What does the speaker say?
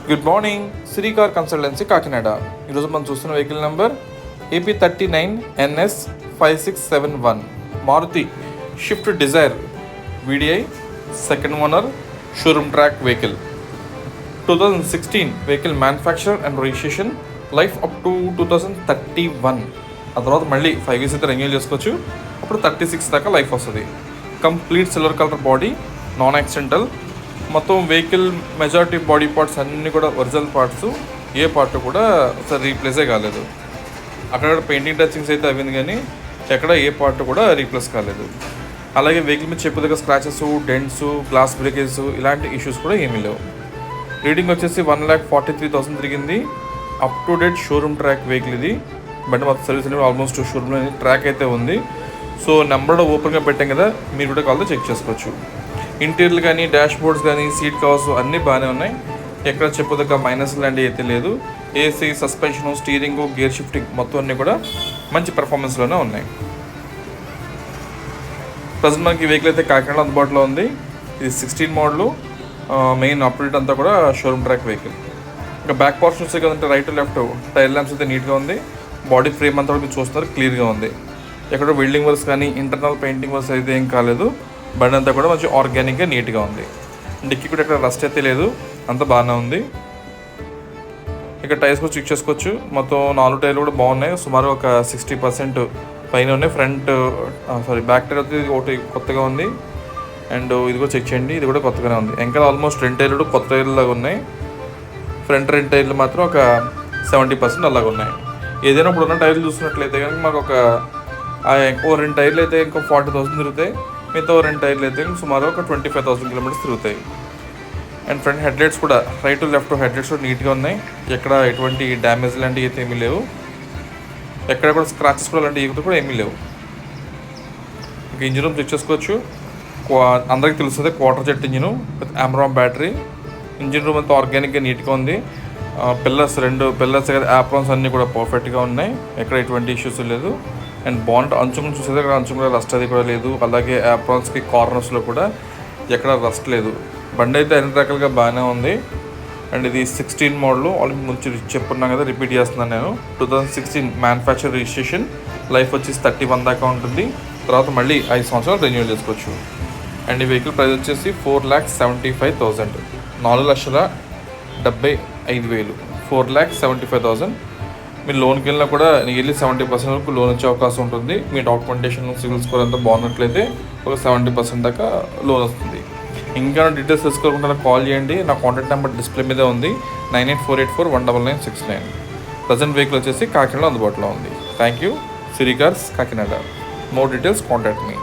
Good morning, Shri car consultancy Kakinada. ఈరోజు మనం చూస్తున్న vehicle number AP39NS 5671 Maruti Swift Dzire VDI second owner showroom track vehicle. 2016 vehicle manufacture and registration, life up to 2031. ఆ తర్వాత మళ్ళీ 5 years అయితే renewal చేసుకోవచ్చు. అప్పుడు 36 దాకా లైఫ్ వస్తుంది. Complete silver colour body, non accidental. మొత్తం వెహికల్ మెజారిటీ బాడీ పార్ట్స్ అన్నీ కూడా ఒరిజినల్ పార్ట్స్, ఏ పార్ట్ కూడా అసలు రీప్లేసే కాలేదు. అక్కడ పెయింటింగ్ టచింగ్స్ అయితే అయింది కానీ ఎక్కడ ఏ పార్ట్ కూడా రీప్లేస్ కాలేదు. అలాగే వెహికల్ మీద చెప్పు దగ్గర స్క్రాచెస్, డెంట్స్, గ్లాస్ బ్రేకేజ్ ఇలాంటి ఇష్యూస్ కూడా ఏమీ లేవు. రీడింగ్ వచ్చేసి 1,43,000 తిరిగింది. Up to date showroom track vehicle ఇది. బట్ మొత్తం సర్వీస్ అనేది ఆల్మోస్ట్ షోరూమ్లో ట్రాక్ అయితే ఉంది. సో నెంబర్ ఓపెన్గా పెట్టాం కదా, మీరు కూడా కాల్తో చెక్ చేసుకోవచ్చు. ఇంటీరియర్ కానీ, డాష్ బోర్డ్స్ కానీ, సీట్ కవర్స్ అన్నీ బాగానే ఉన్నాయి. ఎక్కడ చెప్పదగ్గ మైనస్ లాంటివి అయితే లేదు. AC, suspension, steering, gear shifting మొత్తం అన్నీ కూడా మంచి పెర్ఫార్మెన్స్లోనే ఉన్నాయి. ప్రజెంట్ మనకి వెహికల్ అయితే కాకినాడ అందుబాటులో ఉంది. ఇది 16 మోడల్. మెయిన్ అప్డేట్ అంతా కూడా షోరూమ్ ట్రాక్ వెహికల్. ఇంకా బ్యాక్ పోర్షన్ వస్తే కదంటే రైట్ లెఫ్ట్ టైర్ ల్యాంప్స్ అయితే నీట్గా ఉంది. బాడీ ఫ్రేమ్ అంతా కూడా చూస్తున్నారు, క్లియర్గా ఉంది. ఎక్కడ వెల్డింగ్ వర్క్స్ కానీ, ఇంటర్నల్ పెయింటింగ్ వర్క్స్ అయితే ఏం కాలేదు. బండి అంతా కూడా మంచి ఆర్గానిక్గా నీట్గా ఉంది. డిక్కీ కూడా ఎక్కడ రస్ట్ అయితే లేదు, అంతా బాగానే ఉంది. ఇక్కడ టైర్స్ కూడా చెక్ చేసుకోవచ్చు. మొత్తం 4 టైర్లు కూడా బాగున్నాయి. సుమారు ఒక 60% పైన ఉన్నాయి. బ్యాక్ టైర్ అయితే ఒకటి కొత్తగా ఉంది. అండ్ ఇది కూడా చెక్ చేయండి, ఇది కూడా కొత్తగానే ఉంది. ఇంకా ఆల్మోస్ట్ 2 టైర్లు కూడా కొత్త టైర్లు లాగా ఉన్నాయి. ఫ్రంట్ 2 టైర్లు మాత్రం ఒక 70% అలాగ ఉన్నాయి. ఏదైనా ఇప్పుడు ఉన్న టైర్లు చూసినట్లయితే కనుక మాకు ఒక 2 టైర్లు అయితే ఇంకో 40,000 తిరుగుతాయి. మిగతా 2 టైర్లు అయితే సుమారు ఒక 25,000 kilometers తిరుగుతాయి. అండ్ ఫ్రంట్ హెడ్లైట్స్ కూడా రైట్ లెఫ్ట్ హెడ్లైట్స్ కూడా నీట్గా ఉన్నాయి. ఎక్కడ ఎటువంటి డ్యామేజ్ లాంటివి అయితే ఏమీ లేవు. ఎక్కడ కూడా స్క్రాచెస్ కూడా లాంటివి కూడా ఏమీ లేవు. ఇంకా ఇంజిన్ రూమ్ చెక్ చేసుకోవచ్చు. అందరికీ తెలుస్తుంది, quarter jet engine with Amaron battery. Engine room అంతా ఆర్గానిక్గా నీట్గా ఉంది. పిల్లర్స్ 2 పిల్లర్స్ యాప్రాన్స్ అన్నీ కూడా పర్ఫెక్ట్గా ఉన్నాయి. ఎక్కడ ఎటువంటి ఇష్యూస్ లేదు. అండ్ బాండ్ అంచుకుని చూసేది అక్కడ అంచు కూడా రస్ట్ అది కూడా లేదు. అలాగే యాప్రాన్స్కి కార్నర్స్లో కూడా ఎక్కడ రస్ట్ లేదు. బండి అయితే అన్ని రకాలుగా బాగానే ఉంది. అండ్ ఇది 16 మోడల్. ఆల్రెడీ ముందు చెప్పున్నాం కదా, రిపీట్ చేస్తున్నాను నేను. 2016 మ్యానుఫ్యాక్చర్ రిజిస్ట్రేషన్, లైఫ్ వచ్చేసి 31 దాకా ఉంటుంది. తర్వాత మళ్ళీ 5 సంవత్సరాలు రెన్యూల్ చేసుకోవచ్చు. అండ్ ఈ వెహికల్ ప్రైస్ వచ్చేసి 4,75,000, 4,75,000, 4,75,000. మీరు లోన్కి వెళ్ళినా కూడా నియర్లీ 70% వరకు లోన్ వచ్చే అవకాశం ఉంటుంది. మీ డాక్యుమెంటేషన్, సివిల్ స్కోర్ అంతా బాగున్నట్లయితే ఒక 70% దాకా లోన్ వస్తుంది. ఇంకా డీటెయిల్స్ తెలుసుకోకుండా కాల్ చేయండి. నా కాంటాక్ట్ నెంబర్ డిస్ప్లే మీదే ఉంది, 9848419969. ప్రజెంట్ వెహికల్ వచ్చేసి కాకినాడలో అందుబాటులో ఉంది. Thank you. Shri cars Kakinada. More details contact me.